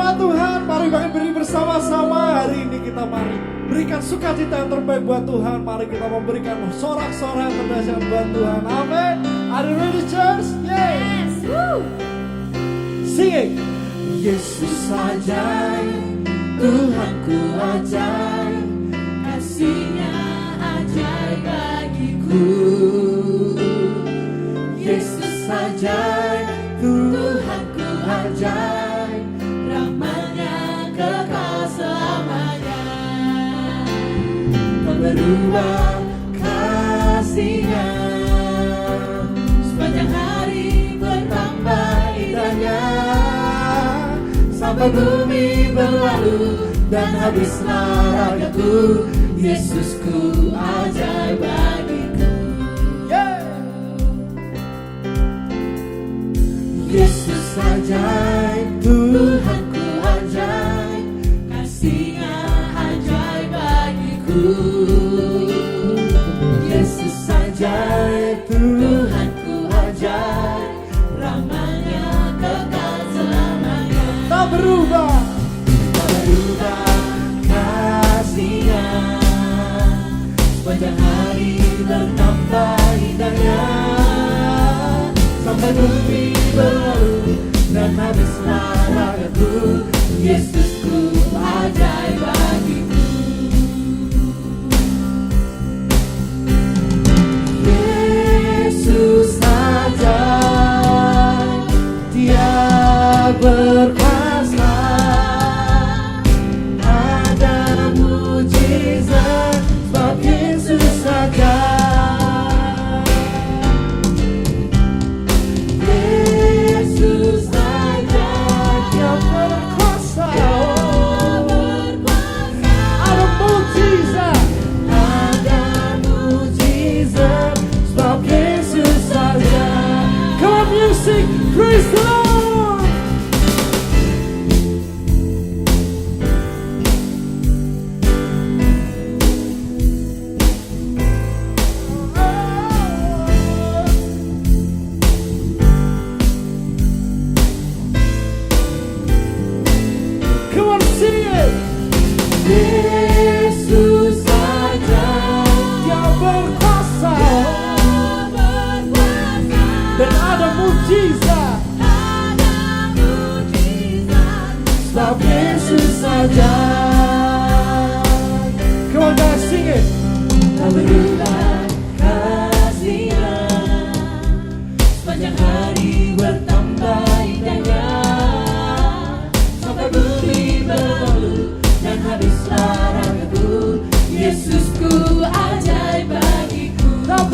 jemaat Tuhan, mari beri bersama-sama hari ini kita mari berikan sukacita yang terbaik buat Tuhan. Mari kita memberikan sorak-sorai yang terdahsyat buat Tuhan. Amin. Are you ready, church? Yes. Woo. Sing. Yesus ajaib, Tuhanku ajaib, Kasih-Nya ajaib bagiku. Yesus ajaib, Tuhanku ajaib, Rahmat-Nya kekal selamanya. tak berubah kasih-Nya, Sepanjang hari bertambah indahnya, sampai bumi berlalu dan habislah ragaku. Yesusku ajaib bagiku. Yesus ajaib, Tuhanku ajaib, Kasih-Nya ajaib bagiku. Yesus ajaib, Tuhanku ajaib, Rahmat-Nya kekal selamanya. tak berubah kasih-Nya, sepanjang hari bertambah indahnya, sampai bumi berlalu dan habislah ragaku. Yesusku ajaib bagiku. Yesus ajaib, Dia berkuasa, ada mujizat sebab Yesus ajaib. Yesus ajaib, Dia berkuasa, ada mujizat sebab Yesus ajaib. Come on, music, praise the Lord. Come on, sing it. Yesus ajaib, Dia berkuasa, dan ada mujizat sebab Yesus ajaib. Come on, guys, sing it. Tak berubah kasih-Nya, Sepanjang hari bertambah indahnya, sampai bumi berlalu dan habislah ragaku. Yesusku ajaib bagiku. tak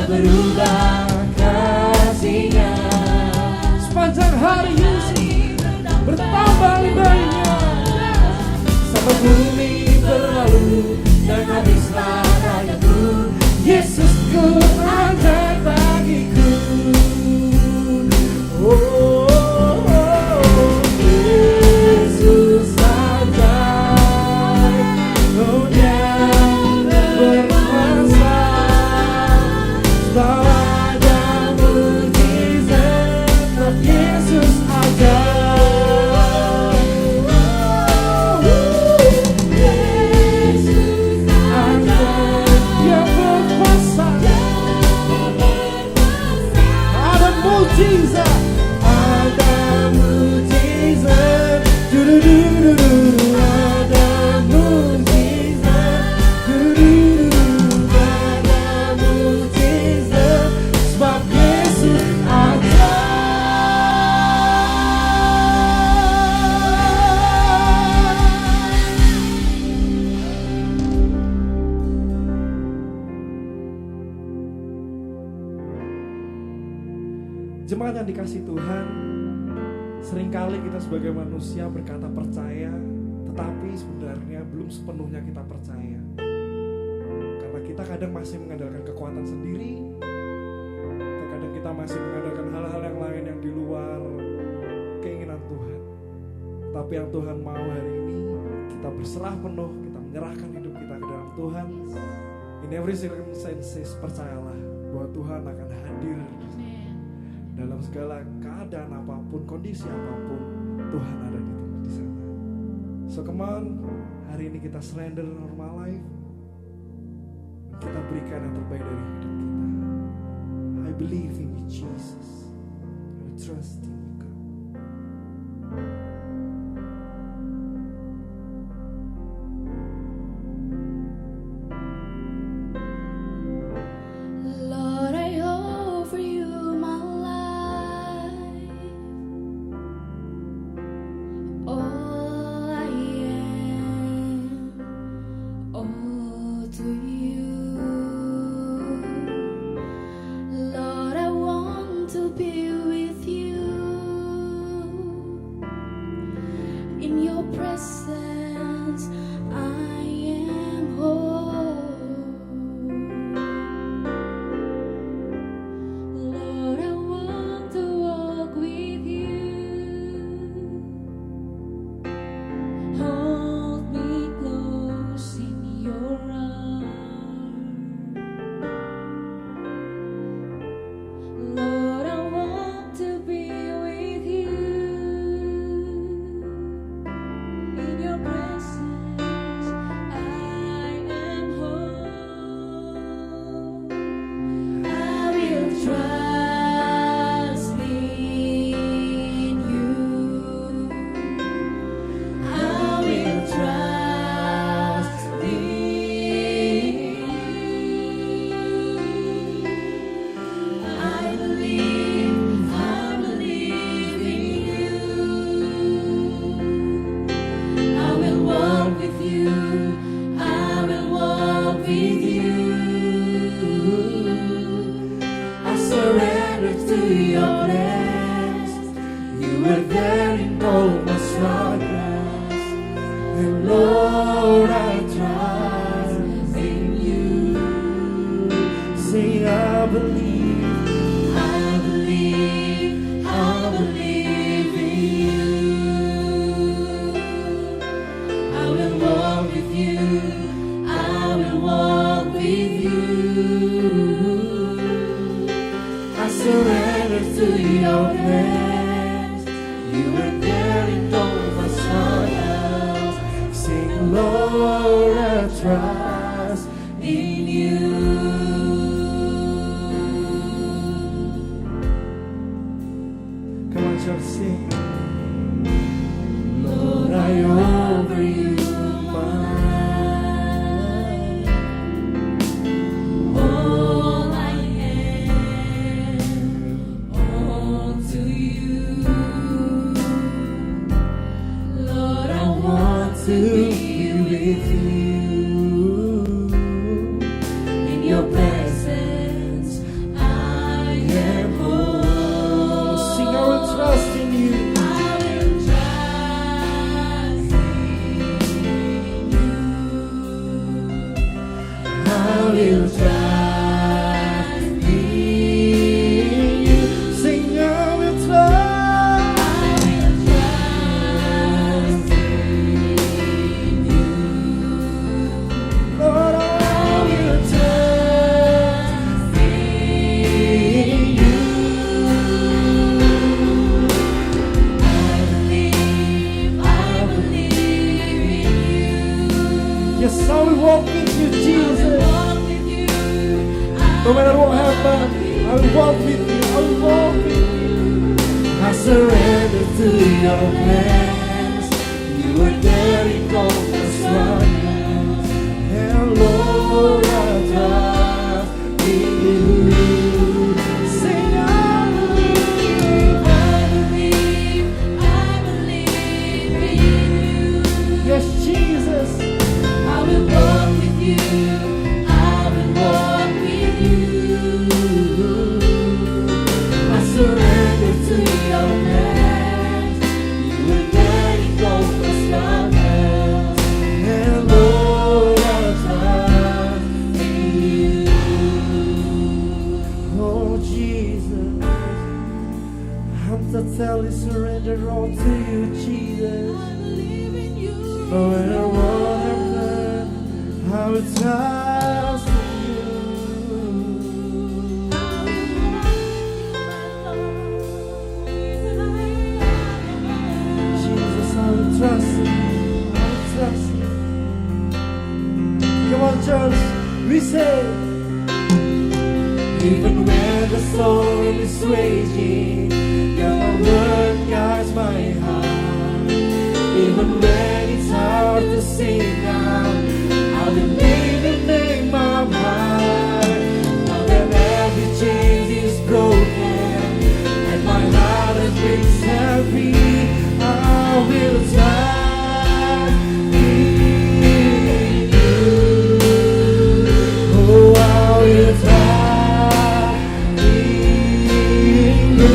berubah Kasih-Nya, sepanjang hari Yesus bertambah indahnya, sampai bumi berlalu dan habislah ragaku. Yesusku ajaib bagiku. Oh, Yesus ajaib, oh Dia berkuasa, sebab ada mujizat sebab Yesus ajaib. Yesus Ajaib, Dia berkuasa, ada mujizat, du-du-du-du-du, ada mujizat, du-du-du-du, ada mujizat, sebab Yesus ajaib. Jemaat yang dikasih Tuhan, seringkali kita sebagai manusia berkata percaya, tetapi sebenarnya belum sepenuhnya kita percaya. Karena kita kadang masih mengandalkan kekuatan sendiri, terkadang kita masih mengandalkan hal-hal yang lain yang di luar keinginan Tuhan. Tapi yang Tuhan mau hari ini, kita berserah penuh, kita menyerahkan hidup kita ke dalam Tuhan. In every circumstances, percayalah bahwa Tuhan akan hadir dalam segala keadaan apapun, kondisi apapun. Tuhan ada di sana. So come on, hari ini kita surrender our life. Kita berikan yang terbaik dari hidup kita. I believe in you, Jesus. I trust in you, God. Lord, I offer you my life, all I am, all to you. Lord, I want to be with you. In your presence, I am whole. Lord, I want to walk with you. Hold me close in your arms. Lord, I want to be with you. In your presence, I am whole. I will trust in you. I will trust in you. I believe in you. I will walk with you. I will walk with you. I surrender to your plans. You were there in all my struggles, and Lord, I trust in you. Say I believe. I believe in you. I will walk with you. I will walk with you. I surrender to your plans. You were there in all my struggles. Sing, Lord, I trust In you. Come on, church, sing. Lord, I offer you all I am, all to you. Lord, I want to be with you. In your presence, I am whole. Sing, I will trust in you. I will trust in you. I will trust in you. Sing, I will trust. I will trust in you. Lord, I will Trust in you. I believe in you. Yes, I will walk with you, I will Jesus. walk with you. No matter what happens, I will walk with you. I will walk with you. I surrender to your plans. You were there in all my struggles, And Lord, I trust in you. Sing, I believe. I believe in you. Yes, Jesus. I will walk with you. I will walk with you. I surrender to your plans. You were there in all my struggles, And Lord, I trust in you. oh Jesus, I'm totally surrendered all to you, Jesus. I believe in you. No matter what happens, I will trust in you. church, we say, even when the storm is raging, your word guides my heart. Even when it's hard to sing out, I believe in name of high. Now that every chain is broken and my heart has been set free, I will trust in you. Oh, I will trust in you.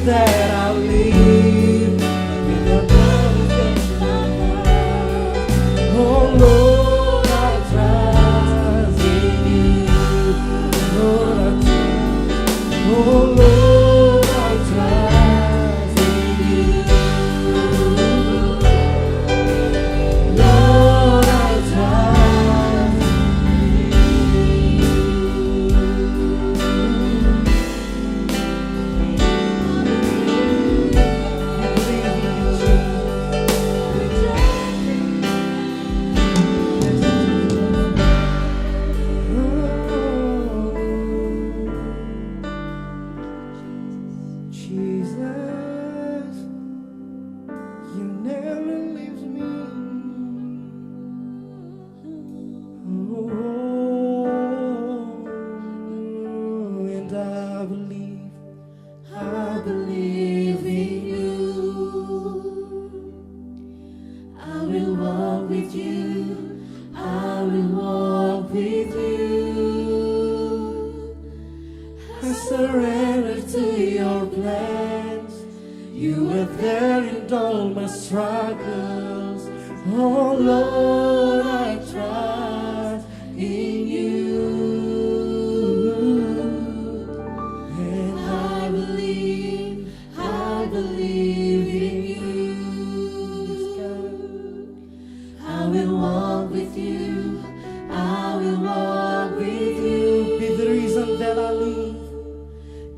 That I live in your presence, oh Lord, I trust in you. Lord, I trust. Oh Lord, I trust in you. Lord, I trust in you. Jesus, you never leave me. Oh, and I believe in you. I will walk with you. I will walk with you. I surrender to your plans. You were there in all my struggles. Oh Lord, I trust in you. And I believe in you. I will walk with you. I will walk with you. Be the reason that I live.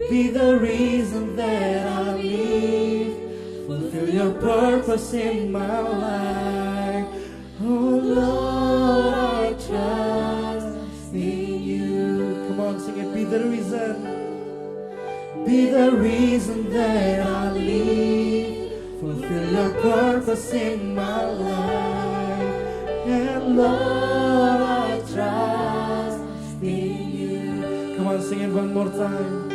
Be the reason that I live. Fulfill your purpose in my life. Oh Lord, I trust in you. Come on, sing it. Be the reason. Be the reason that I live. Fulfill your purpose in my life. And Lord, I trust in you. Come on, sing it one more time.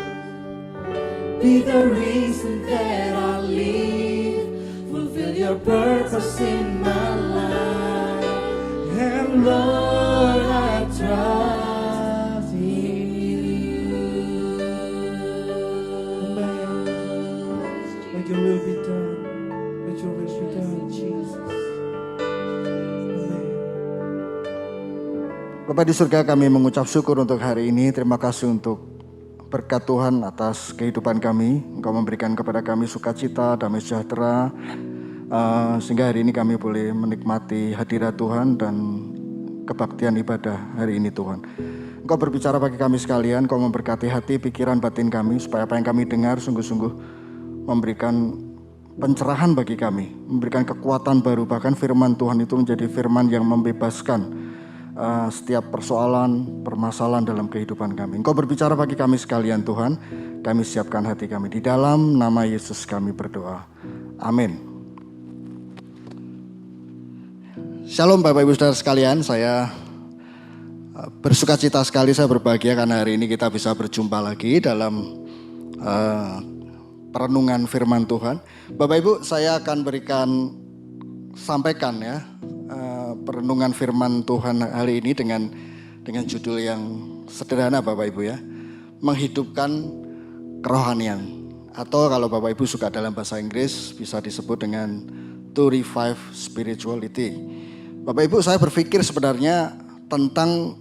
Be the reason that I live. Fulfill your purpose in my life. And Lord, I trust in you. Amen. Let your will be done. Let your will be done, Jesus. Amen. Bapak di surga, kami mengucap syukur untuk hari ini. Terima kasih untuk berkat Tuhan atas kehidupan kami. Engkau memberikan kepada kami sukacita, damai sejahtera, sehingga hari ini kami boleh menikmati hadirat Tuhan dan kebaktian ibadah hari ini Tuhan. Engkau berbicara bagi kami sekalian, Engkau memberkati hati, pikiran, batin kami, supaya apa yang kami dengar sungguh-sungguh memberikan pencerahan bagi kami, memberikan kekuatan baru. Bahkan firman Tuhan itu menjadi firman yang membebaskan setiap persoalan, permasalahan dalam kehidupan kami. Engkau berbicara bagi kami sekalian Tuhan. Kami siapkan hati kami. Di dalam nama Yesus kami berdoa. Amin. Shalom Bapak Ibu Saudara sekalian. Saya bersuka cita sekali, saya berbahagia karena hari ini kita bisa berjumpa lagi dalam perenungan firman Tuhan. Bapak Ibu, saya akan berikan sampaikan ya perenungan firman Tuhan hari ini dengan judul yang sederhana Bapak Ibu ya. Menghidupkan kerohanian, atau kalau Bapak Ibu suka dalam bahasa Inggris bisa disebut dengan to revive spirituality. Bapak Ibu, saya berpikir sebenarnya tentang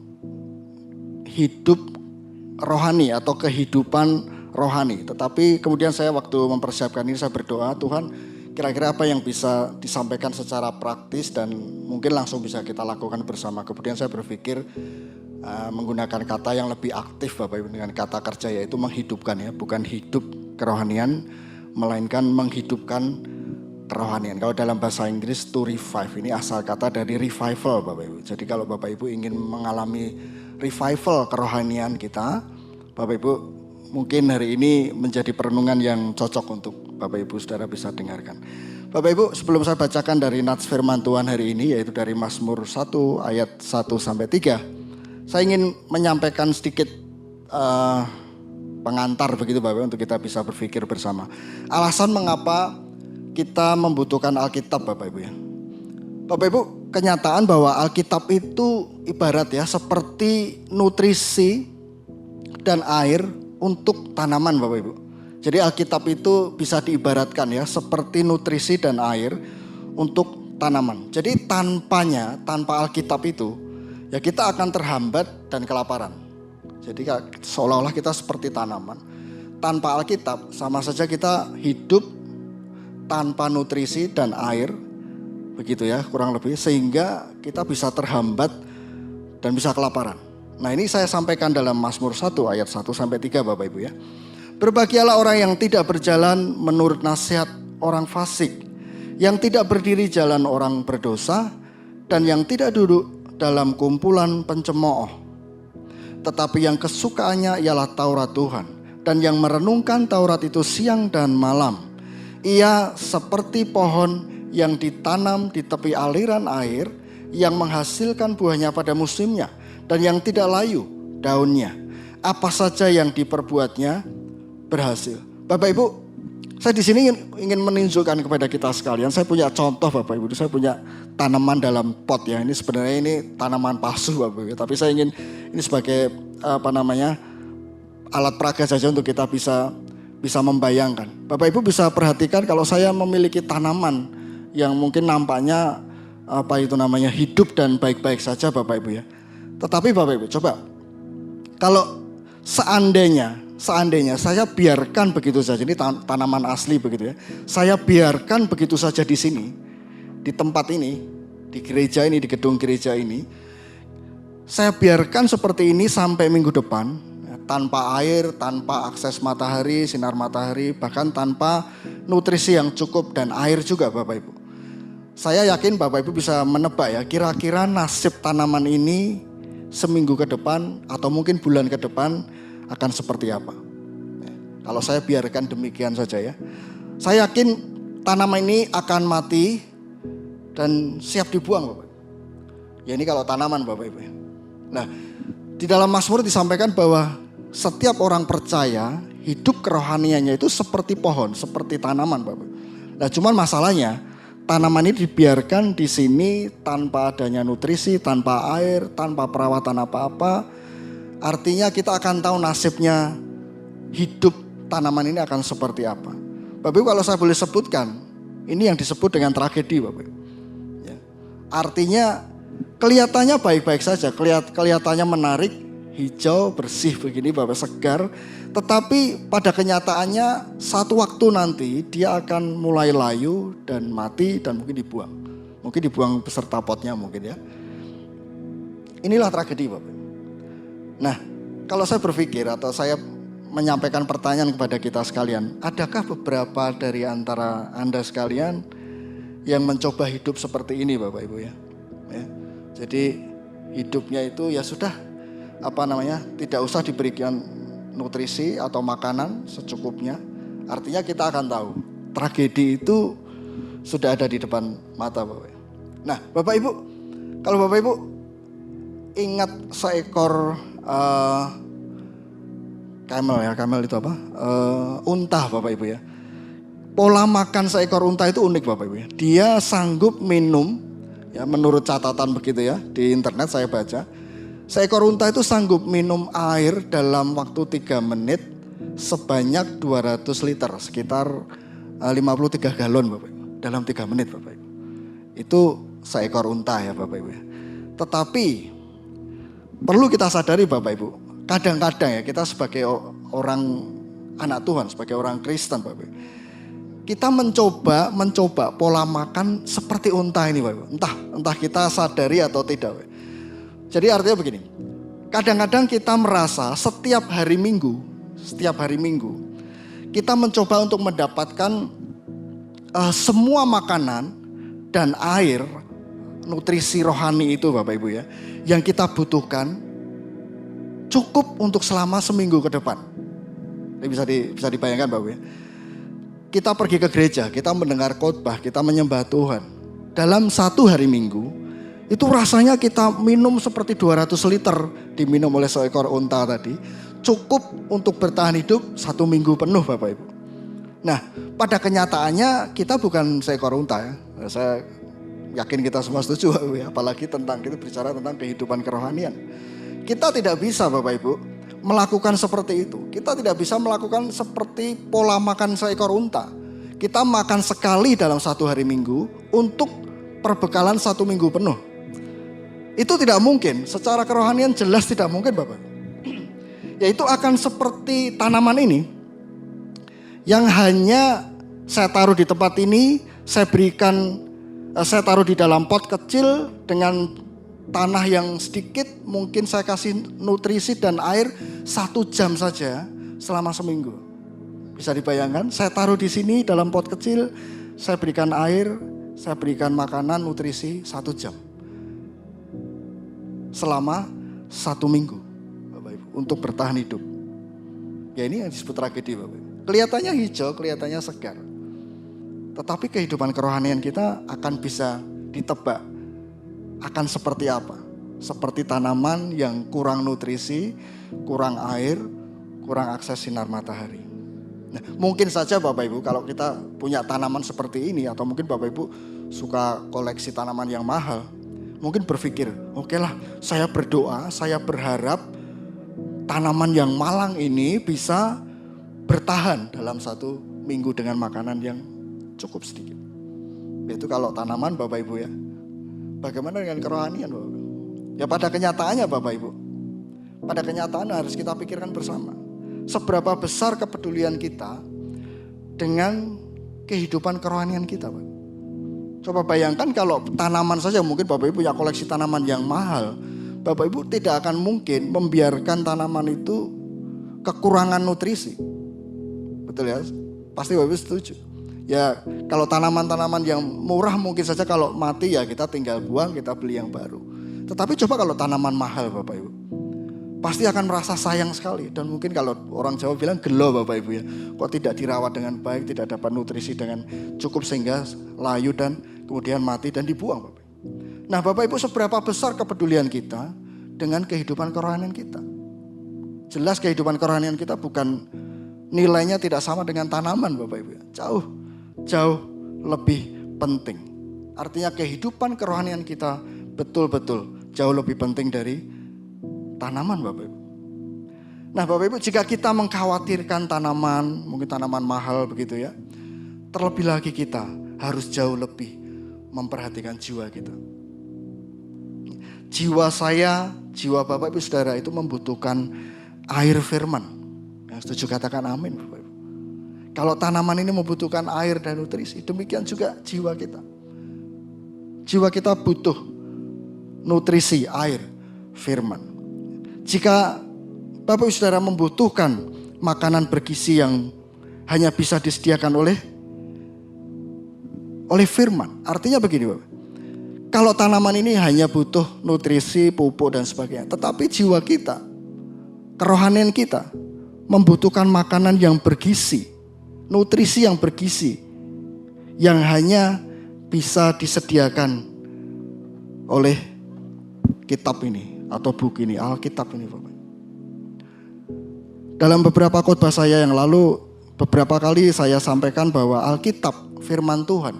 hidup rohani atau kehidupan rohani. Tetapi kemudian saya waktu mempersiapkan ini saya berdoa, Tuhan kira-kira apa yang bisa disampaikan secara praktis dan mungkin langsung bisa kita lakukan bersama. Kemudian saya berpikir menggunakan kata yang lebih aktif Bapak Ibu, dengan kata kerja, yaitu menghidupkan ya, bukan hidup kerohanian melainkan menghidupkan kerohanian. Kalau dalam bahasa Inggris to revive, ini asal kata dari revival Bapak Ibu. Jadi kalau Bapak Ibu ingin mengalami revival kerohanian kita, Bapak Ibu mungkin hari ini menjadi perenungan yang cocok untuk Bapak Ibu Saudara bisa dengarkan. Bapak Ibu, sebelum saya bacakan dari nats firman Tuhan hari ini, yaitu dari Mazmur 1 ayat 1-3. Saya ingin menyampaikan sedikit pengantar begitu Bapak Ibu, untuk kita bisa berpikir bersama. Alasan mengapa kita membutuhkan Alkitab Bapak Ibu ya. Bapak Ibu, kenyataan bahwa Alkitab itu ibarat ya seperti nutrisi dan air untuk tanaman Bapak Ibu. Jadi Alkitab itu bisa diibaratkan ya seperti nutrisi dan air untuk tanaman. Jadi tanpa Alkitab itu ya kita akan terhambat dan kelaparan. Jadi seolah-olah kita seperti tanaman. Tanpa Alkitab sama saja kita hidup tanpa nutrisi dan air. Begitu ya kurang lebih. Sehingga kita bisa terhambat dan bisa kelaparan. Nah ini saya sampaikan dalam Mazmur 1 ayat 1-3 Bapak Ibu ya. Berbahagialah orang yang tidak berjalan menurut nasihat orang fasik, yang tidak berdiri jalan orang berdosa, dan yang tidak duduk dalam kumpulan pencemooh. Tetapi yang kesukaannya ialah Taurat Tuhan, dan yang merenungkan Taurat itu siang dan malam. Ia seperti pohon yang ditanam di tepi aliran air, yang menghasilkan buahnya pada musimnya, dan yang tidak layu daunnya. Apa saja yang diperbuatnya berhasil. Bapak Ibu, saya di sini ingin menunjukkan kepada kita sekalian. Saya punya contoh Bapak Ibu. Saya punya tanaman dalam pot ya. Ini sebenarnya ini tanaman palsu Bapak Ibu. Tapi saya ingin ini sebagai alat peraga saja untuk kita bisa membayangkan. Bapak Ibu bisa perhatikan kalau saya memiliki tanaman yang mungkin nampaknya hidup dan baik-baik saja Bapak Ibu ya. Tetapi Bapak Ibu coba kalau seandainya saya biarkan begitu saja, ini tanaman asli begitu ya. Saya biarkan begitu saja di sini, di tempat ini, di gereja ini, di gedung gereja ini. Saya biarkan seperti ini sampai minggu depan, tanpa air, tanpa akses matahari, sinar matahari, bahkan tanpa nutrisi yang cukup dan air juga Bapak Ibu. Saya yakin Bapak Ibu bisa menebak ya, kira-kira nasib tanaman ini seminggu ke depan atau mungkin bulan ke depan akan seperti apa. Kalau saya biarkan demikian saja ya. Saya yakin tanaman ini akan mati dan siap dibuang Bapak. Ya ini kalau tanaman Bapak Ibu. Nah di dalam Mazmur disampaikan bahwa setiap orang percaya hidup kerohaniannya itu seperti pohon, seperti tanaman Bapak. Nah cuman masalahnya tanaman ini dibiarkan di sini tanpa adanya nutrisi, tanpa air, tanpa perawatan apa-apa. Artinya kita akan tahu nasibnya hidup tanaman ini akan seperti apa. Bapak Ibu kalau saya boleh sebutkan, ini yang disebut dengan tragedi Bapak Ibu. Ya. Artinya kelihatannya baik-baik saja, kelihatannya menarik, hijau, bersih begini Bapak, segar. Tetapi pada kenyataannya satu waktu nanti dia akan mulai layu dan mati dan mungkin dibuang. Mungkin dibuang beserta potnya mungkin ya. Inilah tragedi Bapak. Nah, kalau saya berpikir atau saya menyampaikan pertanyaan kepada kita sekalian, adakah beberapa dari antara Anda sekalian yang mencoba hidup seperti ini Bapak Ibu ya? Jadi hidupnya itu ya sudah tidak usah diberikan nutrisi atau makanan secukupnya. Artinya kita akan tahu tragedi itu sudah ada di depan mata Bapak. Nah, Bapak Ibu, kalau Bapak Ibu ingat seekor camel itu apa? Unta Bapak Ibu ya. pola makan seekor unta itu unik Bapak Ibu ya. Dia sanggup minum, ya menurut catatan begitu ya, di internet saya baca. Seekor unta itu sanggup minum air dalam waktu 3 menit sebanyak 200 liter, sekitar 53 galon Bapak Ibu. Dalam 3 menit Bapak Ibu. Itu seekor unta ya Bapak Ibu. Tetapi perlu kita sadari Bapak Ibu, kadang-kadang ya kita sebagai orang anak Tuhan, sebagai orang Kristen Bapak Ibu, kita mencoba pola makan seperti unta ini Bapak Ibu. Entah kita sadari atau tidak Bapak Ibu. Jadi artinya begini, kadang-kadang kita merasa setiap hari Minggu kita mencoba untuk mendapatkan semua makanan dan air, nutrisi rohani itu Bapak Ibu ya, yang kita butuhkan cukup untuk selama seminggu ke depan. Ini bisa dibayangkan Bapak Ibu ya. Kita pergi ke gereja, kita mendengar khotbah, kita menyembah Tuhan. Dalam 1 hari Minggu, itu rasanya kita minum seperti 200 liter diminum oleh seekor unta tadi. Cukup untuk bertahan hidup 1 minggu penuh Bapak Ibu. Nah, pada kenyataannya kita bukan seekor unta ya. Saya yakin kita semua setuju ya. Apalagi kita bicara tentang kehidupan kerohanian. Kita tidak bisa Bapak Ibu melakukan seperti itu. Kita tidak bisa melakukan seperti pola makan seekor unta. Kita makan sekali dalam 1 hari Minggu untuk perbekalan 1 minggu penuh. Itu tidak mungkin. Secara kerohanian jelas tidak mungkin Bapak. Yaitu akan seperti tanaman ini yang hanya saya taruh di tempat ini, saya taruh di dalam pot kecil dengan tanah yang sedikit, mungkin saya kasih nutrisi dan air 1 jam saja selama seminggu. Bisa dibayangkan, saya taruh di sini dalam pot kecil, saya berikan air, saya berikan makanan, nutrisi 1 jam. Selama 1 minggu. Untuk bertahan hidup. Ya ini yang disebut tragedi Bapak Ibu. Kelihatannya hijau, kelihatannya segar. Tetapi kehidupan kerohanian kita akan bisa ditebak. Akan seperti apa? Seperti tanaman yang kurang nutrisi, kurang air, kurang akses sinar matahari. Nah, mungkin saja Bapak Ibu kalau kita punya tanaman seperti ini, atau mungkin Bapak Ibu suka koleksi tanaman yang mahal, mungkin berpikir, oke lah, saya berdoa, saya berharap tanaman yang malang ini bisa bertahan dalam 1 minggu dengan makanan yang cukup sedikit. Itu kalau tanaman Bapak Ibu ya. Bagaimana dengan kerohanian Bapak Ibu? Ya pada kenyataannya Bapak Ibu. Pada kenyataannya harus kita pikirkan bersama. Seberapa besar kepedulian kita dengan kehidupan kerohanian kita Pak. Coba bayangkan kalau tanaman saja, mungkin Bapak Ibu punya koleksi tanaman yang mahal. Bapak Ibu tidak akan mungkin membiarkan tanaman itu kekurangan nutrisi. Betul ya? Pasti Bapak Ibu setuju. Ya kalau tanaman-tanaman yang murah mungkin saja kalau mati ya kita tinggal buang, kita beli yang baru. Tetapi coba kalau tanaman mahal Bapak Ibu. Pasti akan merasa sayang sekali. Dan mungkin kalau orang Jawa bilang gelo Bapak Ibu ya. Kok tidak dirawat dengan baik, tidak dapat nutrisi dengan cukup sehingga layu dan kemudian mati dan dibuang Bapak Ibu. Nah Bapak Ibu, seberapa besar kepedulian kita dengan kehidupan kerohanian kita. Jelas kehidupan kerohanian kita bukan, nilainya tidak sama dengan tanaman Bapak Ibu. Jauh lebih penting. Artinya kehidupan kerohanian kita betul-betul jauh lebih penting dari tanaman Bapak Ibu. Nah Bapak Ibu, jika kita mengkhawatirkan tanaman, mungkin tanaman mahal begitu ya. Terlebih lagi kita harus jauh lebih memperhatikan jiwa kita. Jiwa saya, jiwa Bapak Ibu Saudara itu membutuhkan air firman. Yang setuju katakan amin Bapak Ibu. Kalau tanaman ini membutuhkan air dan nutrisi, demikian juga jiwa kita. Jiwa kita butuh nutrisi, air, firman. Jika Bapak Ibu Saudara membutuhkan makanan bergizi yang hanya bisa disediakan oleh firman, artinya begini Bapak. Kalau tanaman ini hanya butuh nutrisi, pupuk dan sebagainya. Tetapi jiwa kita, kerohanian kita membutuhkan makanan yang bergizi, nutrisi yang bergizi. Yang hanya bisa disediakan oleh kitab ini atau buku ini, Alkitab ini Bapak. Dalam beberapa khotbah saya yang lalu, Beberapa kali saya sampaikan bahwa Alkitab, firman Tuhan,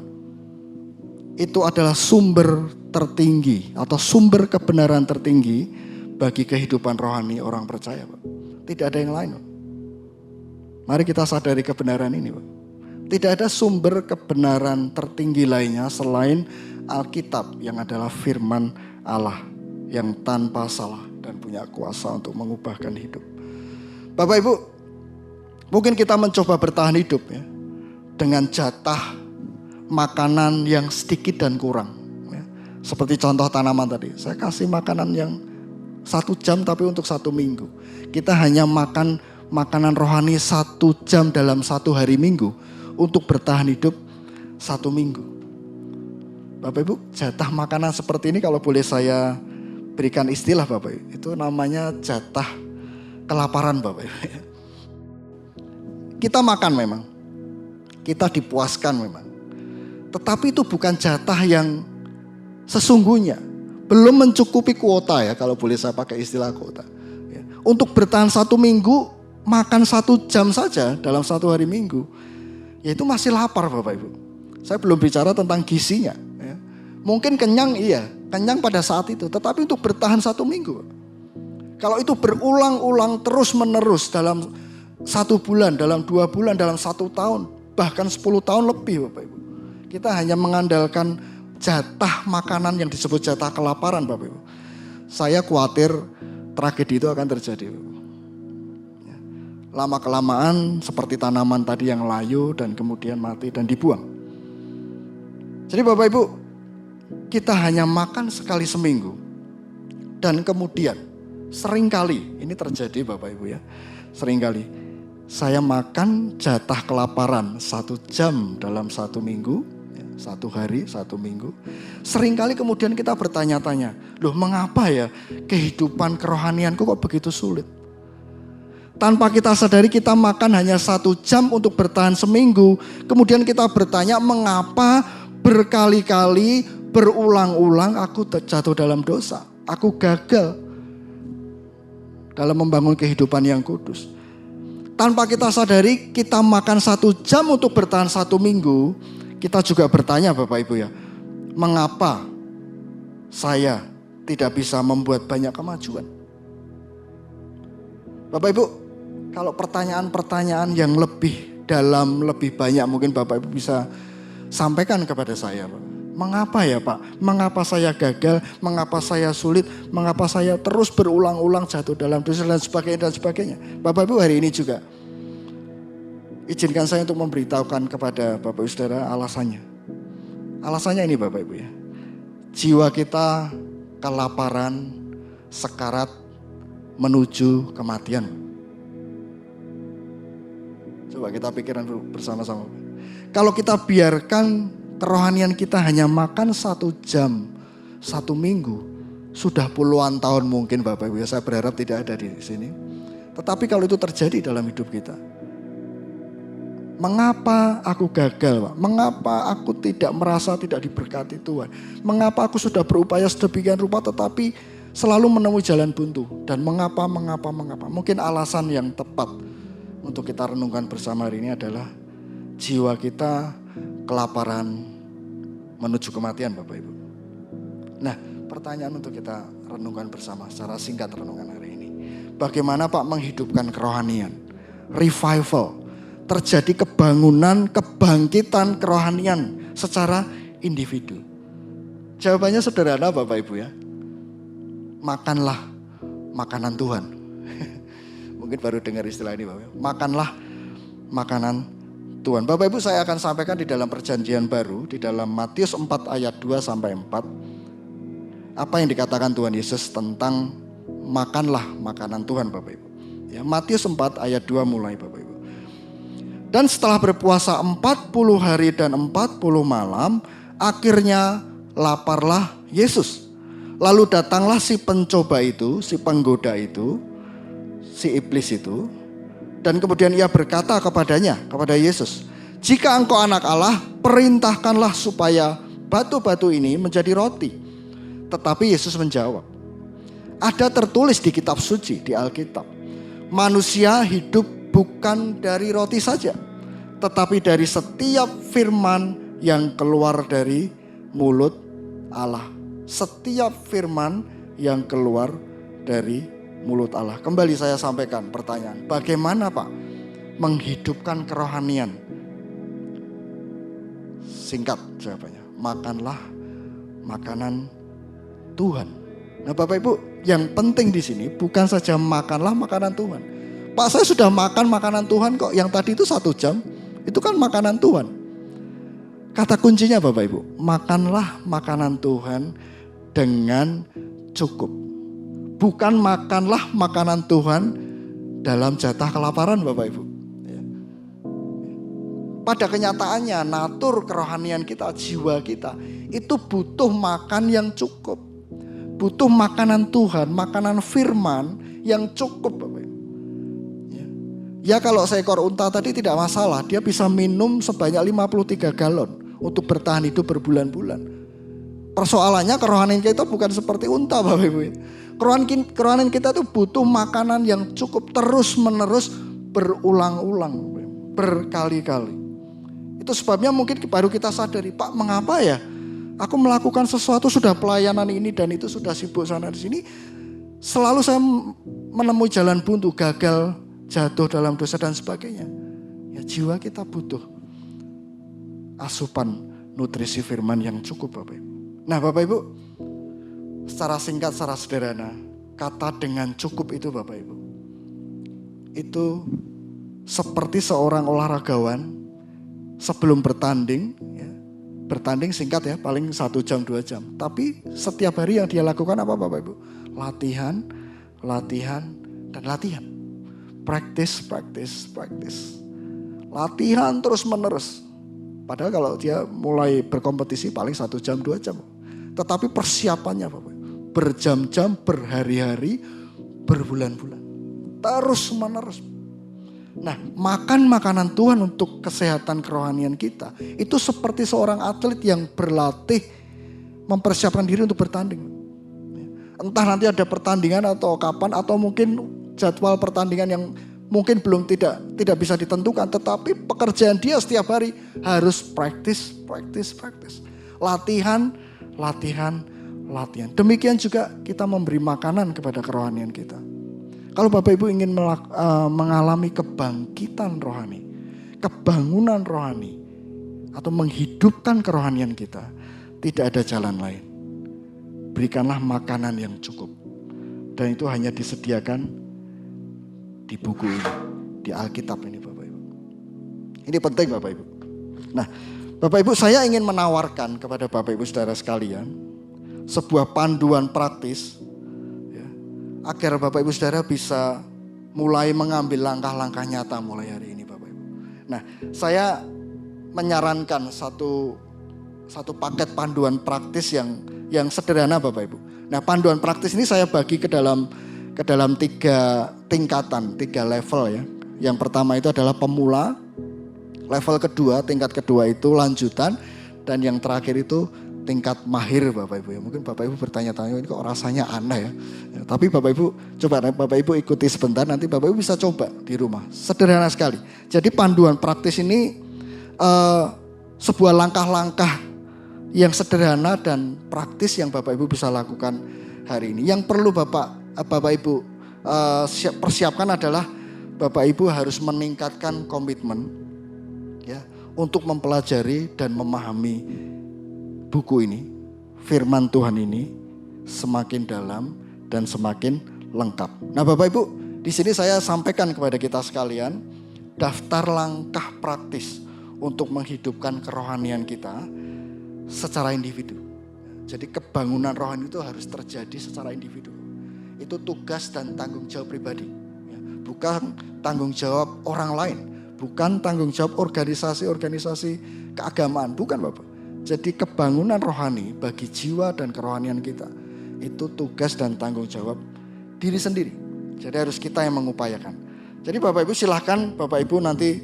itu adalah sumber tertinggi atau sumber kebenaran tertinggi bagi kehidupan rohani orang percaya, Pak. Tidak ada yang lain, Pak. Mari kita sadari kebenaran ini, Pak. Tidak ada sumber kebenaran tertinggi lainnya selain Alkitab yang adalah firman Allah yang tanpa salah dan punya kuasa untuk mengubahkan hidup. Bapak Ibu, mungkin kita mencoba bertahan hidup ya, dengan jatah makanan yang sedikit dan kurang. Ya. Seperti contoh tanaman tadi, saya kasih makanan yang 1 jam tapi untuk 1 minggu. Kita hanya makan makanan rohani 1 jam dalam 1 hari minggu untuk bertahan hidup 1 minggu. Bapak Ibu, jatah makanan seperti ini kalau boleh saya berikan istilah Bapak Ibu, itu namanya jatah kelaparan Bapak Ibu. Kita makan memang, kita dipuaskan memang. Tetapi itu bukan jatah yang sesungguhnya. Belum mencukupi kuota ya, kalau boleh saya pakai istilah kuota. Ya. Untuk bertahan 1 minggu, makan 1 jam saja dalam 1 hari minggu. Ya itu masih lapar Bapak Ibu. Saya belum bicara tentang gizinya. Ya. Mungkin kenyang iya, kenyang pada saat itu. Tetapi untuk bertahan 1 minggu. Kalau itu berulang-ulang terus menerus dalam 1 bulan, dalam 2 bulan, dalam 1 tahun, bahkan 10 tahun lebih Bapak Ibu. Kita hanya mengandalkan jatah makanan yang disebut jatah kelaparan Bapak Ibu. Saya khawatir tragedi itu akan terjadi. Ya. Lama-kelamaan seperti tanaman tadi yang layu dan kemudian mati dan dibuang. Jadi Bapak Ibu, kita hanya makan sekali seminggu. Dan kemudian seringkali, ini terjadi Bapak Ibu ya, seringkali saya makan jatah kelaparan 1 jam dalam 1 minggu, 1 hari, 1 minggu. Seringkali kemudian kita bertanya-tanya, loh mengapa ya kehidupan kerohanianku kok begitu sulit? Tanpa kita sadari kita makan hanya 1 jam untuk bertahan seminggu. Kemudian kita bertanya mengapa berkali-kali berulang-ulang aku jatuh dalam dosa. Aku gagal dalam membangun kehidupan yang kudus. Tanpa kita sadari kita makan 1 jam untuk bertahan 1 minggu. Kita juga bertanya Bapak Ibu ya, mengapa saya tidak bisa membuat banyak kemajuan? Bapak Ibu, kalau pertanyaan-pertanyaan yang lebih dalam, lebih banyak mungkin Bapak Ibu bisa sampaikan kepada saya. Mengapa ya Pak? Mengapa saya gagal? Mengapa saya sulit? Mengapa saya terus berulang-ulang jatuh dalam dosa dan sebagainya dan sebagainya? Bapak Ibu hari ini juga izinkan saya untuk memberitahukan kepada Bapak Ibu Saudara alasannya. Alasannya ini Bapak Ibu ya. Jiwa kita kelaparan, sekarat menuju kematian. Coba kita pikirkan dulu bersama-sama. Kalau kita biarkan kerohanian kita hanya makan 1 jam 1 minggu, sudah puluhan tahun mungkin Bapak Ibu ya, saya berharap tidak ada di sini. Tetapi kalau itu terjadi dalam hidup kita, mengapa aku gagal Pak? Mengapa aku tidak merasa tidak diberkati Tuhan? Mengapa aku sudah berupaya sedemikian rupa tetapi selalu menemui jalan buntu? Dan mengapa? Mungkin alasan yang tepat untuk kita renungkan bersama hari ini adalah jiwa kita kelaparan menuju kematian Bapak Ibu. Nah, pertanyaan untuk kita renungkan bersama secara singkat renungan hari ini. Bagaimana Pak menghidupkan kerohanian? Revival. Terjadi kebangunan, kebangkitan kerohanian secara individu. Jawabannya sederhana Bapak Ibu ya. Makanlah makanan Tuhan. Mungkin baru dengar istilah ini Bapak Ibu. Makanlah makanan Tuhan. Bapak Ibu saya akan sampaikan di dalam perjanjian baru. Di dalam Matius 4 ayat 2-4. Apa yang dikatakan Tuhan Yesus tentang makanlah makanan Tuhan Bapak Ibu. Ya, Matius 4 ayat 2 mulai Bapak Ibu. Dan setelah berpuasa 40 hari dan 40 malam, akhirnya laparlah Yesus. Lalu datanglah si pencoba itu, si penggoda itu, si iblis itu. Dan kemudian ia berkata kepadanya, kepada Yesus, jika engkau anak Allah, perintahkanlah supaya batu-batu ini menjadi roti. Tetapi Yesus menjawab, ada tertulis di kitab suci, di Alkitab, manusia hidup bukan dari roti saja, tetapi dari setiap firman yang keluar dari mulut Allah. Setiap firman yang keluar dari mulut Allah. Kembali saya sampaikan pertanyaan, bagaimana Pak menghidupkan kerohanian? Singkat jawabannya, makanlah makanan Tuhan. Nah Bapak Ibu, yang penting di sini bukan saja makanlah makanan Tuhan. Pak, saya sudah makan makanan Tuhan kok, yang tadi itu 1 jam, itu kan makanan Tuhan. Kata kuncinya Bapak Ibu, makanlah makanan Tuhan dengan cukup. Bukan makanlah makanan Tuhan dalam jatah kelaparan Bapak Ibu. Pada kenyataannya natur kerohanian kita, jiwa kita itu butuh makan yang cukup. Butuh makanan Tuhan, makanan firman yang cukup Bapak Ibu. Ya kalau seekor unta tadi tidak masalah, dia bisa minum sebanyak 53 galon untuk bertahan hidup berbulan-bulan. Persoalannya kerohanian kita bukan seperti unta Bapak Ibu. Kerohanian kita itu butuh makanan yang cukup terus menerus berulang-ulang, berkali-kali. Itu sebabnya mungkin baru kita sadari, Pak mengapa ya aku melakukan sesuatu, sudah pelayanan ini dan itu, sudah sibuk sana di sini, selalu saya menemui jalan buntu, gagal, jatuh dalam dosa dan sebagainya. Ya jiwa kita butuh asupan nutrisi firman yang cukup Bapak Ibu. Nah Bapak Ibu, secara singkat, secara sederhana, kata dengan cukup itu Bapak Ibu, itu seperti seorang olahragawan sebelum bertanding, ya, bertanding singkat ya, paling 1 jam 2 jam. Tapi setiap hari yang dia lakukan apa Bapak Ibu? Latihan, latihan, dan latihan. Practice, practice, practice. Latihan terus menerus. Padahal kalau dia mulai berkompetisi paling 1 jam 2 jam. Tetapi persiapannya Bapak Ibu, berjam-jam, berhari-hari, berbulan-bulan. Terus menerus. Nah, makan makanan Tuhan untuk kesehatan kerohanian kita itu seperti seorang atlet yang berlatih mempersiapkan diri untuk bertanding. Entah nanti ada pertandingan atau kapan, atau mungkin jadwal pertandingan yang mungkin belum tidak bisa ditentukan, tetapi pekerjaan dia setiap hari harus practice. Latihan. Demikian juga kita memberi makanan kepada kerohanian kita. Kalau Bapak Ibu ingin mengalami kebangkitan rohani, kebangunan rohani, atau menghidupkan kerohanian kita, tidak ada jalan lain. Berikanlah makanan yang cukup. Dan itu hanya disediakan di buku ini, di Alkitab ini Bapak Ibu. Ini penting Bapak Ibu. Nah Bapak Ibu, saya ingin menawarkan kepada Bapak Ibu saudara sekalian sebuah panduan praktis agar Bapak Ibu saudara bisa mulai mengambil langkah-langkah nyata mulai hari ini Bapak Ibu. Nah, saya menyarankan satu paket panduan praktis yang sederhana Bapak Ibu. Nah, panduan praktis ini saya bagi ke dalam 3 tingkatan, 3 level ya. Yang pertama itu adalah pemula, level kedua, tingkat kedua itu lanjutan, dan yang terakhir itu tingkat mahir Bapak Ibu ya. Mungkin Bapak Ibu bertanya-tanya, ini kok rasanya aneh ya. Tapi Bapak Ibu coba, Bapak Ibu ikuti sebentar, nanti Bapak Ibu bisa coba di rumah. Sederhana sekali. Jadi panduan praktis ini sebuah langkah-langkah yang sederhana dan praktis yang Bapak Ibu bisa lakukan hari ini. Yang perlu Bapak Ibu persiapkan adalah Bapak Ibu harus meningkatkan komitmen ya untuk mempelajari dan memahami buku ini, firman Tuhan ini semakin dalam dan semakin lengkap. Nah Bapak Ibu, di sini saya sampaikan kepada kita sekalian daftar langkah praktis untuk menghidupkan kerohanian kita secara individu. Jadi kebangunan rohani itu harus terjadi secara individu. Itu tugas dan tanggung jawab pribadi. Bukan tanggung jawab orang lain. Bukan tanggung jawab organisasi-organisasi keagamaan. Bukan Bapak. Jadi kebangunan rohani bagi jiwa dan kerohanian kita itu tugas dan tanggung jawab diri sendiri. Jadi harus kita yang mengupayakan. Jadi Bapak Ibu silahkan Bapak Ibu nanti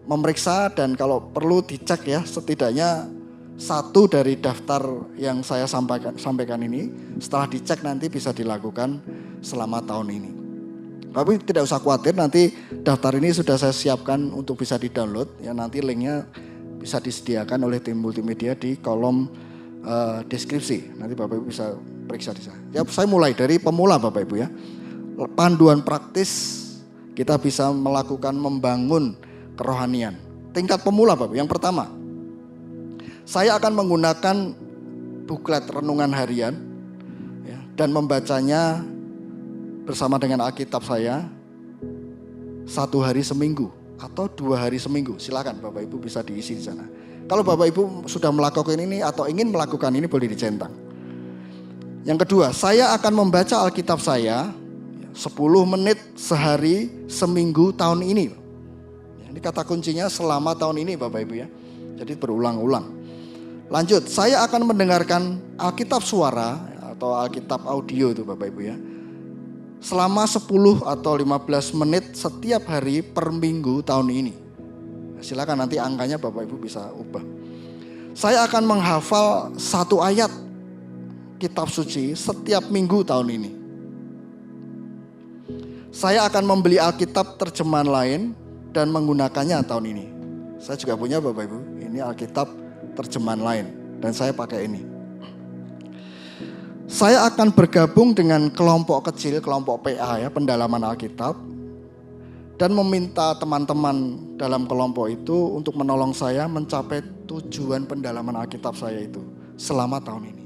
memeriksa, dan kalau perlu dicek ya, setidaknya 1 dari daftar yang saya sampaikan ini setelah dicek nanti bisa dilakukan selama tahun ini. Tapi tidak usah khawatir, nanti daftar ini sudah saya siapkan untuk bisa di-download. Ya, nanti linknya bisa disediakan oleh tim multimedia di kolom deskripsi. Nanti Bapak Ibu bisa periksa di sana. Ya, saya mulai dari pemula Bapak Ibu ya. Panduan praktis kita bisa melakukan membangun kerohanian. Tingkat pemula Bapak Ibu. Yang pertama, saya akan menggunakan buklet renungan harian ya, dan membacanya bersama dengan Alkitab saya 1 hari seminggu atau 2 hari seminggu. Silakan Bapak Ibu bisa diisi di sana. Kalau Bapak Ibu sudah melakukan ini atau ingin melakukan ini boleh dicentang. Yang kedua, saya akan membaca Alkitab saya 10 menit sehari seminggu tahun ini. Ini kata kuncinya selama tahun ini Bapak Ibu ya. Jadi berulang-ulang. Lanjut, saya akan mendengarkan Alkitab suara atau Alkitab audio itu Bapak Ibu ya. Selama 10 atau 15 menit setiap hari per minggu tahun ini. Silakan nanti angkanya Bapak Ibu bisa ubah. Saya akan menghafal 1 ayat kitab suci setiap minggu tahun ini. Saya akan membeli Alkitab terjemahan lain dan menggunakannya tahun ini. Saya juga punya Bapak Ibu, ini Alkitab terjemahan lain dan saya pakai ini. Saya akan bergabung dengan kelompok kecil, kelompok PA ya, pendalaman Alkitab. Dan meminta teman-teman dalam kelompok itu untuk menolong saya mencapai tujuan pendalaman Alkitab saya itu selama tahun ini.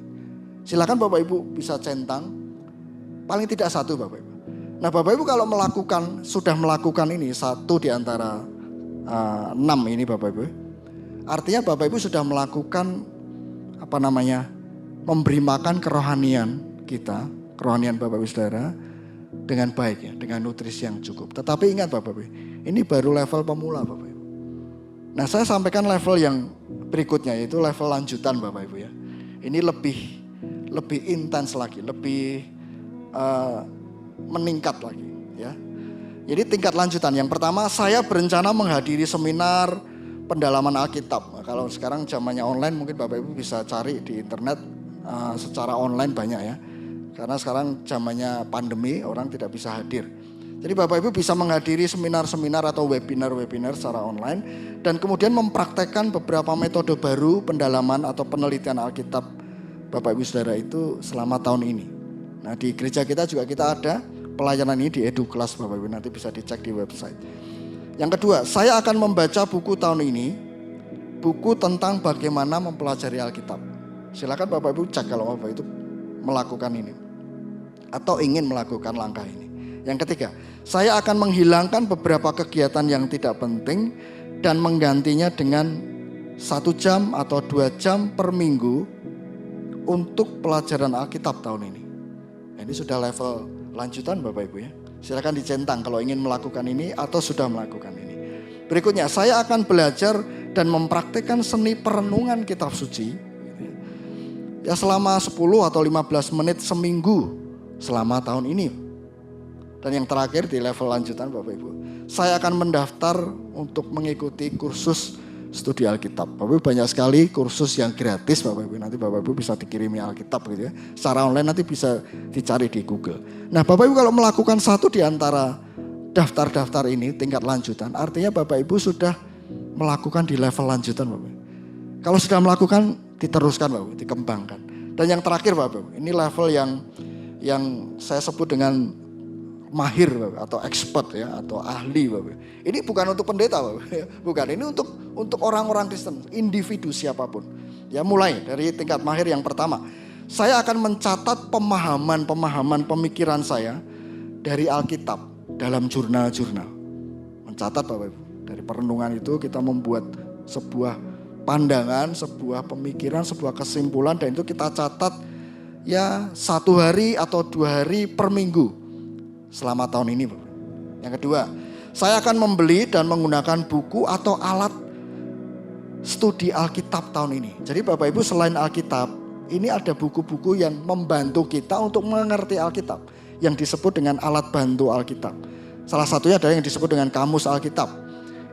Silakan Bapak Ibu bisa centang, paling tidak 1 Bapak Ibu. Nah Bapak Ibu kalau sudah melakukan ini 1 di antara 6 ini Bapak Ibu. Artinya Bapak Ibu sudah melakukan memberi makan kerohanian kita, kerohanian Bapak Ibu Saudara dengan baik ya, dengan nutrisi yang cukup. Tetapi ingat Bapak Ibu, ini baru level pemula Bapak Ibu. Nah saya sampaikan level yang berikutnya yaitu level lanjutan Bapak Ibu ya. Ini lebih intens lagi, lebih meningkat lagi ya. Jadi tingkat lanjutan yang pertama, saya berencana menghadiri seminar pendalaman Alkitab. Kalau sekarang zamannya online mungkin Bapak Ibu bisa cari di internet secara online banyak ya. Karena sekarang zamannya pandemi, orang tidak bisa hadir. Jadi Bapak Ibu bisa menghadiri seminar-seminar atau webinar-webinar secara online dan kemudian mempraktekkan beberapa metode baru pendalaman atau penelitian Alkitab Bapak Ibu Saudara itu selama tahun ini. Nah, di gereja kita juga kita ada pelayanan ini di Edu Kelas Bapak Ibu, nanti bisa dicek di website. Yang kedua, saya akan membaca buku tahun ini, buku tentang bagaimana mempelajari Alkitab. Silakan Bapak Ibu cek kalau Bapak itu melakukan ini atau ingin melakukan langkah ini. Yang ketiga, saya akan menghilangkan beberapa kegiatan yang tidak penting dan menggantinya dengan 1 jam atau 2 jam per minggu untuk pelajaran Alkitab tahun ini. Ini sudah level lanjutan Bapak Ibu ya. Silakan dicentang kalau ingin melakukan ini atau sudah melakukan ini. Berikutnya, saya akan belajar dan mempraktikkan seni perenungan kitab suci ya selama 10 atau 15 menit seminggu selama tahun ini. Dan yang terakhir di level lanjutan Bapak Ibu, saya akan mendaftar untuk mengikuti kursus studi Alkitab. Bapak Ibu banyak sekali kursus yang gratis Bapak Ibu. Nanti Bapak Ibu bisa dikirimi Alkitab gitu ya. Secara online nanti bisa dicari di Google. Nah Bapak Ibu kalau melakukan 1 di antara daftar-daftar ini tingkat lanjutan, artinya Bapak Ibu sudah melakukan di level lanjutan Bapak Ibu. Kalau sudah melakukan diteruskan Bapak Ibu, dikembangkan. Dan yang terakhir Bapak Ibu, ini level yang saya sebut dengan mahir Bapak, atau expert ya, atau ahli Bapak. Ini bukan untuk pendeta Bapak, bukan. Ini untuk orang-orang Kristen, individu siapapun. Ya mulai dari tingkat mahir yang pertama. Saya akan mencatat pemahaman pemikiran saya dari Alkitab dalam jurnal-jurnal. Mencatat Bapak Ibu. Dari perenungan itu kita membuat sebuah pandangan, sebuah pemikiran, sebuah kesimpulan dan itu kita catat ya 1 hari atau 2 hari per minggu selama tahun ini. Yang kedua, saya akan membeli dan menggunakan buku atau alat studi Alkitab tahun ini. Jadi Bapak Ibu selain Alkitab, ini ada buku-buku yang membantu kita untuk mengerti Alkitab yang disebut dengan alat bantu Alkitab. Salah satunya adalah yang disebut dengan kamus Alkitab,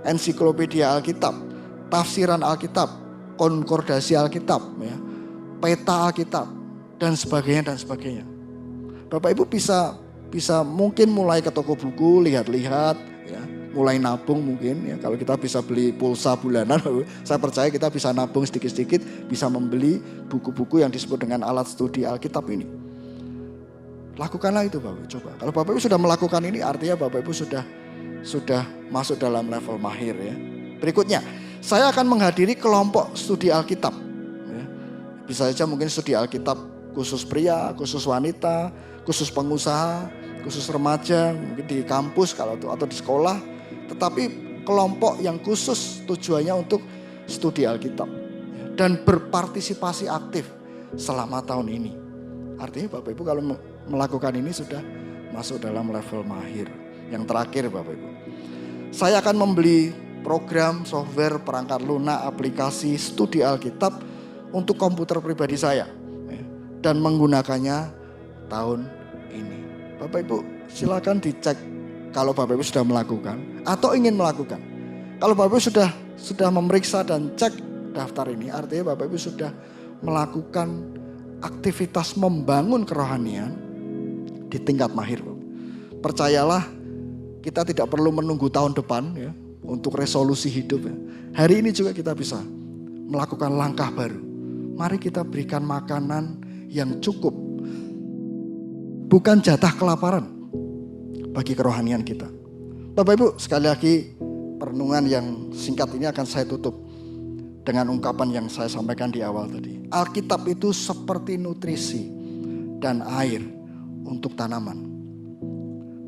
ensiklopedia Alkitab, tafsiran Alkitab, konkordasi Alkitab, ya, peta Alkitab, dan sebagainya dan sebagainya. Bapak Ibu bisa bisa mungkin mulai ke toko buku, lihat-lihat, ya, mulai nabung mungkin. Ya, kalau kita bisa beli pulsa bulanan, saya percaya kita bisa nabung sedikit-sedikit, bisa membeli buku-buku yang disebut dengan alat studi Alkitab ini. Lakukanlah itu Bapak Ibu, coba. Kalau Bapak Ibu sudah melakukan ini, artinya Bapak Ibu sudah masuk dalam level mahir ya. Berikutnya, saya akan menghadiri kelompok studi Alkitab. Ya. Bisa saja mungkin studi Alkitab khusus pria, khusus wanita, khusus pengusaha, khusus remaja, mungkin di kampus atau di sekolah. Tetapi kelompok yang khusus tujuannya untuk studi Alkitab. Ya. Dan berpartisipasi aktif selama tahun ini. Artinya Bapak Ibu kalau melakukan ini sudah masuk dalam level mahir. Yang terakhir Bapak Ibu, saya akan membeli program, software, perangkat lunak, aplikasi studi Alkitab untuk komputer pribadi saya. Dan menggunakannya tahun ini. Bapak Ibu silakan dicek kalau Bapak Ibu sudah melakukan atau ingin melakukan. Kalau Bapak Ibu sudah memeriksa dan cek daftar ini, artinya Bapak Ibu sudah melakukan aktivitas membangun kerohanian di tingkat mahir. Percayalah, kita tidak perlu menunggu tahun depan ya untuk resolusi hidup ya. Hari ini juga kita bisa melakukan langkah baru. Mari kita berikan makanan yang cukup. Bukan jatah kelaparan bagi kerohanian kita. Bapak Ibu, sekali lagi perenungan yang singkat ini akan saya tutup dengan ungkapan yang saya sampaikan di awal tadi. Alkitab itu seperti nutrisi dan air untuk tanaman.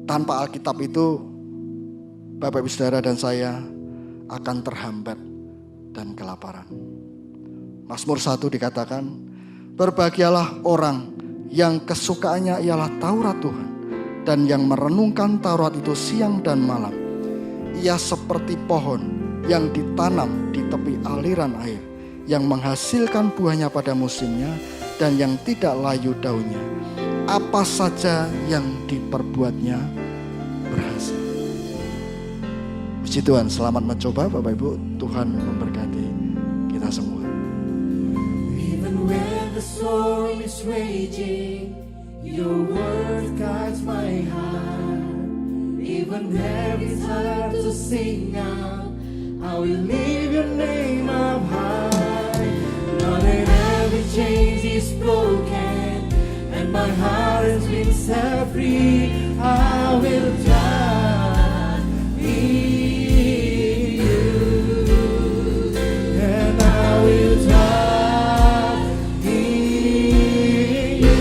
Tanpa Alkitab itu Bapak Ibu Saudara dan saya akan terhambat dan kelaparan. Mazmur 1 dikatakan, berbahagialah orang yang kesukaannya ialah Taurat Tuhan dan yang merenungkan Taurat itu siang dan malam. Ia seperti pohon yang ditanam di tepi aliran air, yang menghasilkan buahnya pada musimnya dan yang tidak layu daunnya. Apa saja yang diperbuatnya berhasil. Puji Tuhan, selamat mencoba Bapak Ibu. Tuhan memberkati kita semua. Even when the storm is raging, your word guides my heart. Even when it's hard to sing out, I will lift your name up high. Lord, that every chain is broken and my heart has been set free. I will trust in you, and I will trust in you.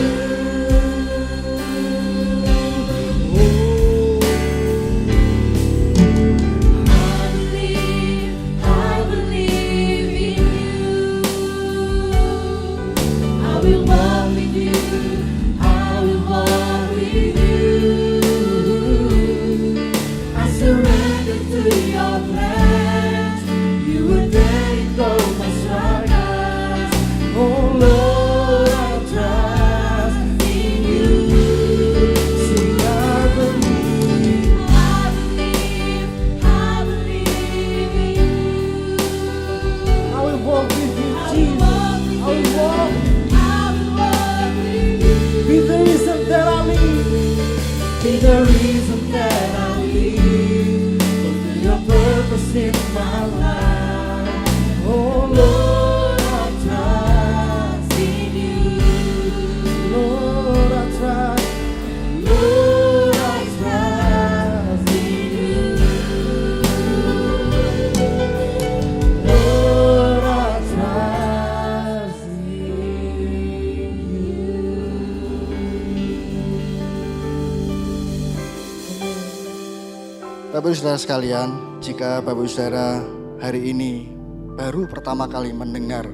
I believe in you. I will walk with you. I will walk with you. I surrender to your plans. You will let go my struggles. Oh Lord, I trust in you. Sing, I believe in you. I will walk with you, Jesus. I will walk. Be the reason that I live. Be the reason that I live. Fulfill your purpose in my life. Oh Lord, I trust in you. Lord, I trust. Lord, I trust in you. Lord, I trust in you. Bapak Ibu Saudara sekalian, jika Bapak Ibu Saudara hari ini baru pertama kali mendengar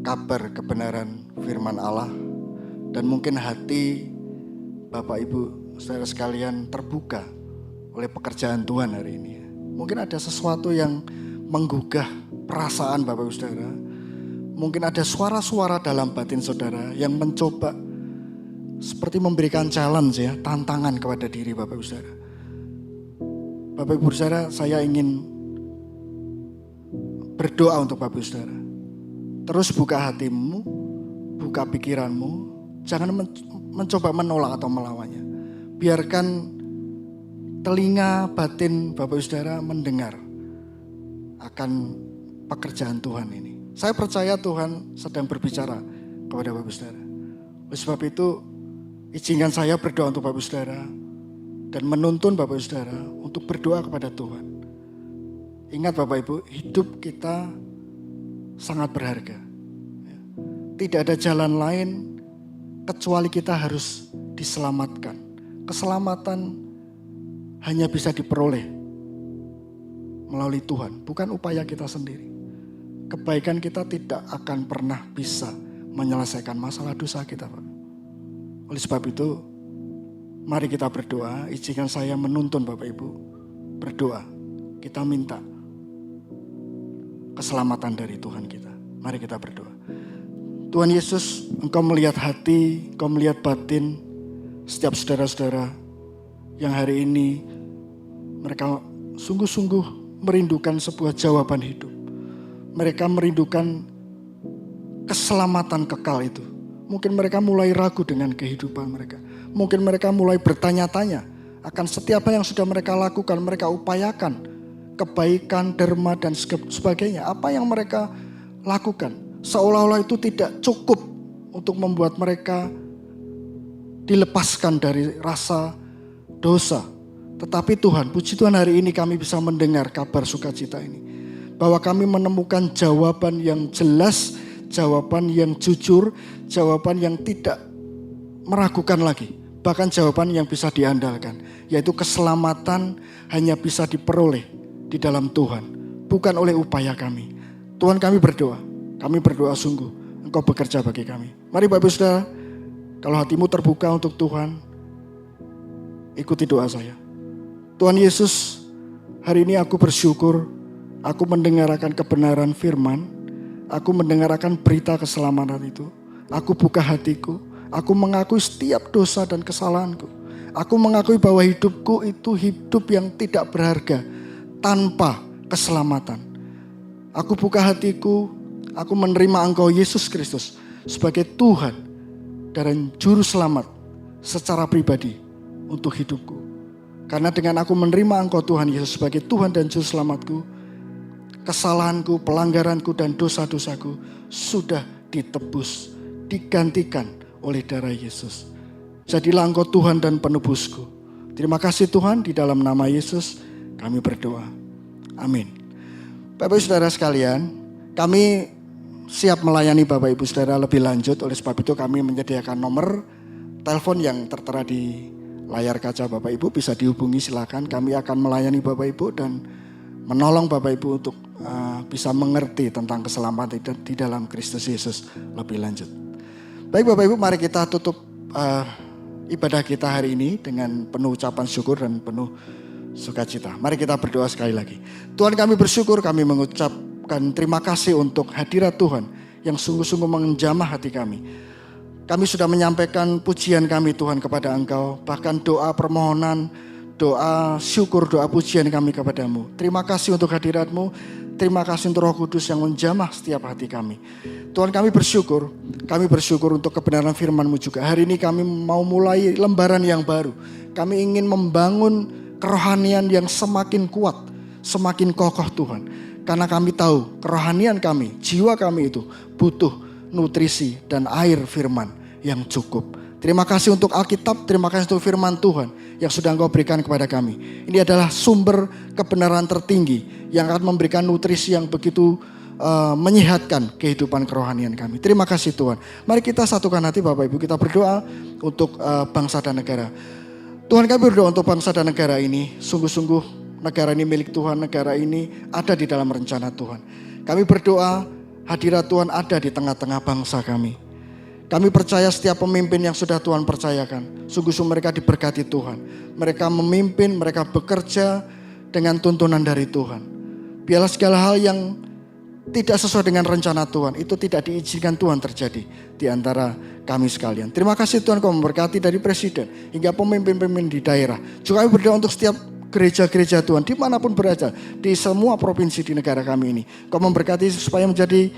kabar kebenaran firman Allah, dan mungkin hati Bapak Ibu Saudara sekalian terbuka oleh pekerjaan Tuhan hari ini. Mungkin ada sesuatu yang menggugah perasaan Bapak Ibu Saudara. Mungkin ada suara-suara dalam batin saudara yang mencoba seperti memberikan challenge ya, tantangan kepada diri Bapak Ibu Saudara. Bapak Ibu Saudara, saya ingin berdoa untuk Bapak Ibu Saudara. Terus buka hatimu, buka pikiranmu, jangan mencoba menolak atau melawannya. biarkan telinga batin Bapak Ibu Saudara mendengar akan pekerjaan Tuhan ini. Saya percaya Tuhan sedang berbicara kepada Bapak Ibu Saudara. Oleh sebab itu, izinkan saya berdoa untuk Bapak Ibu Saudara dan menuntun Bapak Ibu Saudara untuk berdoa kepada Tuhan. Ingat Bapak Ibu, hidup kita sangat berharga. Tidak ada jalan lain kecuali kita harus diselamatkan. Keselamatan hanya bisa diperoleh melalui Tuhan, bukan upaya kita sendiri. Kebaikan kita tidak akan pernah bisa menyelesaikan masalah dosa kita, Pak. Oleh sebab itu, mari kita berdoa. Izinkan saya menuntun Bapak Ibu berdoa. Kita minta keselamatan dari Tuhan kita. Mari kita berdoa. Tuhan Yesus, Engkau melihat hati, Engkau melihat batin setiap saudara-saudara yang hari ini mereka sungguh-sungguh merindukan sebuah jawaban hidup. Mereka merindukan keselamatan kekal itu. Mungkin mereka mulai ragu dengan kehidupan mereka. Mungkin mereka mulai bertanya-tanya akan setiap hal yang sudah mereka lakukan, mereka upayakan. Kebaikan, derma, dan sebagainya. Apa yang mereka lakukan. Seolah-olah itu tidak cukup untuk membuat mereka dilepaskan dari rasa dosa. Tetapi Tuhan, puji Tuhan hari ini kami bisa mendengar kabar sukacita ini. Bahwa kami menemukan jawaban yang jelas, jawaban yang jujur, jawaban yang tidak meragukan lagi. Bahkan jawaban yang bisa diandalkan. Yaitu keselamatan hanya bisa diperoleh di dalam Tuhan. Bukan oleh upaya kami. Tuhan, kami berdoa. Kami berdoa sungguh. Engkau bekerja bagi kami. Mari Bapak Ibu Saudara, kalau hatimu terbuka untuk Tuhan, ikuti doa saya. Tuhan Yesus, hari ini aku bersyukur, aku mendengarkan kebenaran firman, aku mendengarkan berita keselamatan itu. Aku buka hatiku, aku mengakui setiap dosa dan kesalahanku. Aku mengakui bahwa hidupku itu hidup yang tidak berharga tanpa keselamatan. Aku buka hatiku, aku menerima Engkau Yesus Kristus sebagai Tuhan dan Juru Selamat secara pribadi untuk hidupku. Karena dengan aku menerima Engkau Tuhan Yesus sebagai Tuhan dan Juru Selamatku, kesalahanku, pelanggaranku, dan dosa-dosaku sudah ditebus, digantikan oleh darah Yesus. Jadilah Engkau Tuhan dan penebusku. Terima kasih Tuhan, di dalam nama Yesus kami berdoa. Amin. Bapak Ibu Saudara sekalian, kami siap melayani Bapak Ibu Saudara lebih lanjut. Oleh sebab itu kami menyediakan nomor telepon yang tertera di layar kaca Bapak Ibu, bisa dihubungi silakan. Kami akan melayani Bapak Ibu dan menolong Bapak Ibu untuk bisa mengerti tentang keselamatan di dalam Kristus Yesus lebih lanjut. Baik Bapak Ibu, mari kita tutup ibadah kita hari ini dengan penuh ucapan syukur dan penuh sukacita. Mari kita berdoa sekali lagi. Tuhan, kami bersyukur, kami mengucapkan terima kasih untuk hadirat Tuhan yang sungguh-sungguh menjamah hati kami. Kami sudah menyampaikan pujian kami Tuhan kepada Engkau. Bahkan doa permohonan, doa syukur, doa pujian kami kepadamu. Terima kasih untuk hadirat-Mu. Terima kasih untuk Roh Kudus yang menjamah setiap hati kami. Tuhan, kami bersyukur untuk kebenaran firman-Mu juga. Hari ini kami mau mulai lembaran yang baru. Kami ingin membangun kerohanian yang semakin kuat, semakin kokoh Tuhan. Karena kami tahu kerohanian kami, jiwa kami itu butuh nutrisi dan air firman yang cukup. Terima kasih untuk Alkitab, terima kasih untuk firman Tuhan yang sudah Engkau berikan kepada kami. Ini adalah sumber kebenaran tertinggi yang akan memberikan nutrisi yang begitu menyehatkan kehidupan kerohanian kami. Terima kasih Tuhan. Mari kita satukan hati Bapak Ibu, kita berdoa untuk bangsa dan negara. Tuhan, kami berdoa untuk bangsa dan negara ini. Sungguh-sungguh negara ini milik Tuhan, negara ini ada di dalam rencana Tuhan. Kami berdoa hadirat Tuhan ada di tengah-tengah bangsa kami. Kami percaya setiap pemimpin yang sudah Tuhan percayakan, sungguh-sungguh mereka diberkati Tuhan. Mereka memimpin, mereka bekerja dengan tuntunan dari Tuhan. Biarlah segala hal yang tidak sesuai dengan rencana Tuhan, itu tidak diizinkan Tuhan terjadi di antara kami sekalian. Terima kasih Tuhan, Kau memberkati dari presiden hingga pemimpin-pemimpin di daerah. Juga kami berdoa untuk setiap gereja-gereja Tuhan, dimanapun berada, di semua provinsi di negara kami ini. Kau memberkati supaya menjadi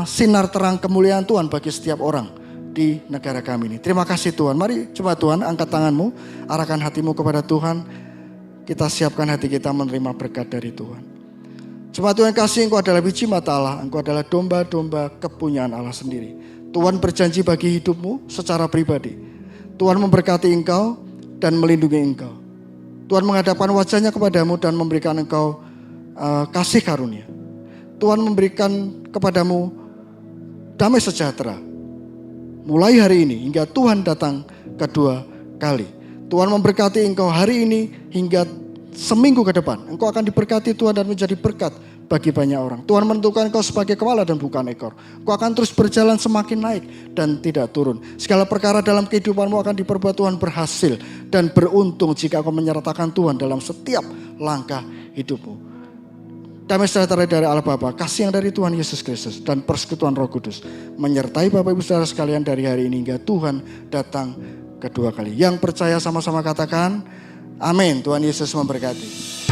sinar terang kemuliaan Tuhan bagi setiap orang di negara kami ini. Terima kasih Tuhan. Mari coba Tuhan angkat tanganmu, arahkan hatimu kepada Tuhan. Kita siapkan hati kita menerima berkat dari Tuhan. Coba Tuhan kasih, Engkau adalah biji mata Allah, Engkau adalah domba-domba kepunyaan Allah sendiri. Tuhan berjanji bagi hidupmu secara pribadi. Tuhan memberkati engkau dan melindungi engkau. Tuhan menghadapkan wajahnya kepadamu dan memberikan engkau kasih karunia. Tuhan memberikan kepadamu damai sejahtera. Mulai hari ini hingga Tuhan datang kedua kali. Tuhan memberkati engkau hari ini hingga seminggu ke depan. Engkau akan diberkati Tuhan dan menjadi berkat bagi banyak orang. Tuhan menentukan engkau sebagai kepala dan bukan ekor. Engkau akan terus berjalan semakin naik dan tidak turun. Segala perkara dalam kehidupanmu akan diperbuat Tuhan berhasil dan beruntung jika kau menyertakan Tuhan dalam setiap langkah hidupmu. Damai sejahtera dari Allah Bapa, kasih yang dari Tuhan Yesus Kristus dan persekutuan Roh Kudus menyertai Bapak Ibu Saudara sekalian dari hari ini hingga Tuhan datang kedua kali. Yang percaya sama-sama katakan amin. Tuhan Yesus memberkati.